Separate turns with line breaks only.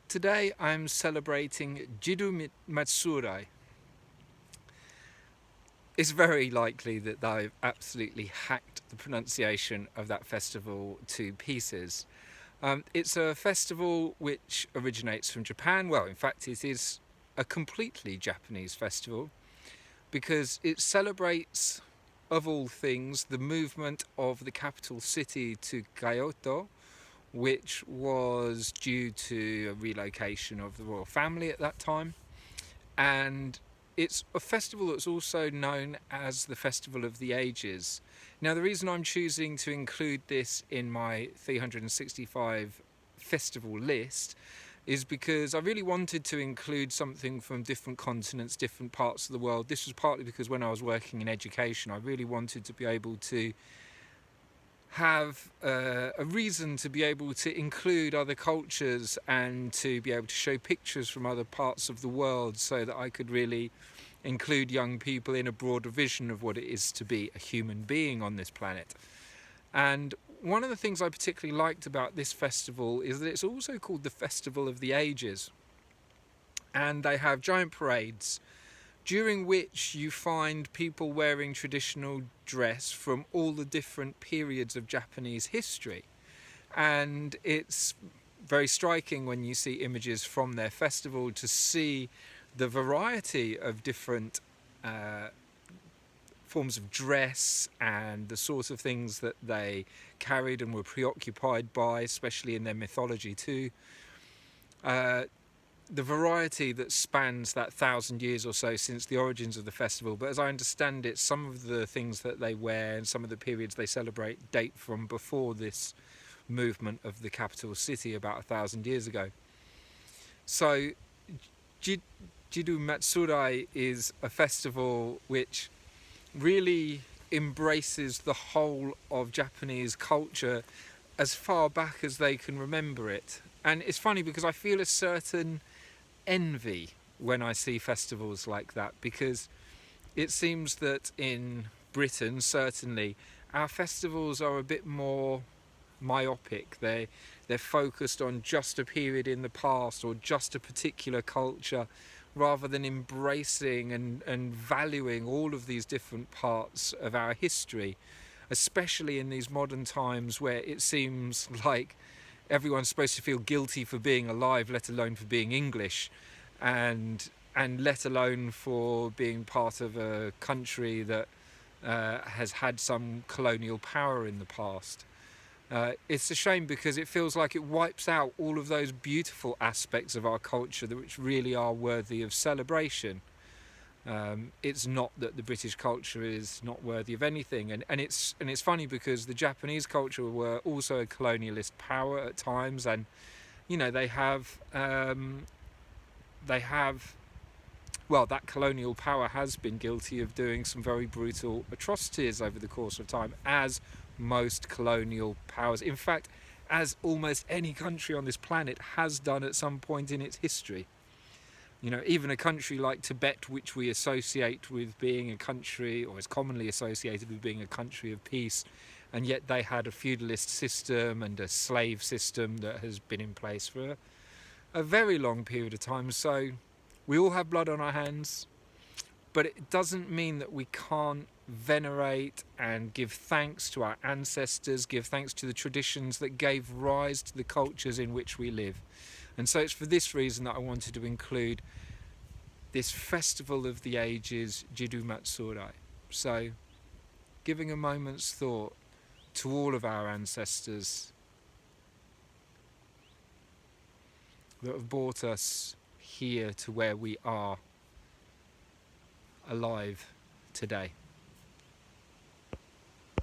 Today I'm celebrating Jidai Matsuri. It's very likely that I've absolutely hacked the pronunciation of that festival to pieces. It's a festival which originates from Japan. Well, in fact, it is a completely Japanese festival because it celebrates, of all things, the movement of the capital city to Kyoto, which was due to a relocation of the royal family at that time. And it's a festival that's also known as the Festival of the Ages. Now, the reason I'm choosing to include this in my 365 festival list is because I really wanted to include something from different continents, different parts of the world. This was partly because when I was working in education, I really wanted to be able to have a reason to be able to include other cultures and to be able to show pictures from other parts of the world so that I could really include young people in a broader vision of what it is to be a human being on this planet. And one of the things I particularly liked about this festival is that it's also called the Festival of the Ages. And they have giant parades during which you find people wearing traditional dress from all the different periods of Japanese history. And it's very striking when you see images from their festival to see the variety of different forms of dress and the sorts of things that they carried and were preoccupied by, especially in their mythology too. The variety that spans that 1,000 years or so since the origins of the festival. But as I understand it, some of the things that they wear and some of the periods they celebrate date from before this movement of the capital city about 1,000 years ago. So Jidai Matsuri is a festival which really embraces the whole of Japanese culture as far back as they can remember it. And it's funny because I feel a certain envy when I see festivals like that, because it seems that in Britain, certainly, our festivals are a bit more myopic. They're focused on just a period in the past or just a particular culture, rather than embracing and valuing all of these different parts of our history, especially in these modern times where it seems like everyone's supposed to feel guilty for being alive, let alone for being English, and let alone for being part of a country that has had some colonial power in the past. It's a shame because it feels like it wipes out all of those beautiful aspects of our culture which really are worthy of celebration. It's not that the British culture is not worthy of anything, and it's funny because the Japanese culture were also a colonialist power at times, and they have well, that colonial power has been guilty of doing some very brutal atrocities over the course of time, as most colonial powers, in fact, as almost any country on this planet has done at some point in its history. Even a country like Tibet, which we associate with being a country, or is commonly associated with being a country of peace, and yet they had a feudalist system and a slave system that has been in place for a very long period of time. So we all have blood on our hands, but it doesn't mean that we can't venerate and give thanks to our ancestors, give thanks to the traditions that gave rise to the cultures in which we live. And so it's for this reason that I wanted to include this Festival of the Ages, Jidai Matsuri. So, giving a moment's thought to all of our ancestors that have brought us here to where we are alive today.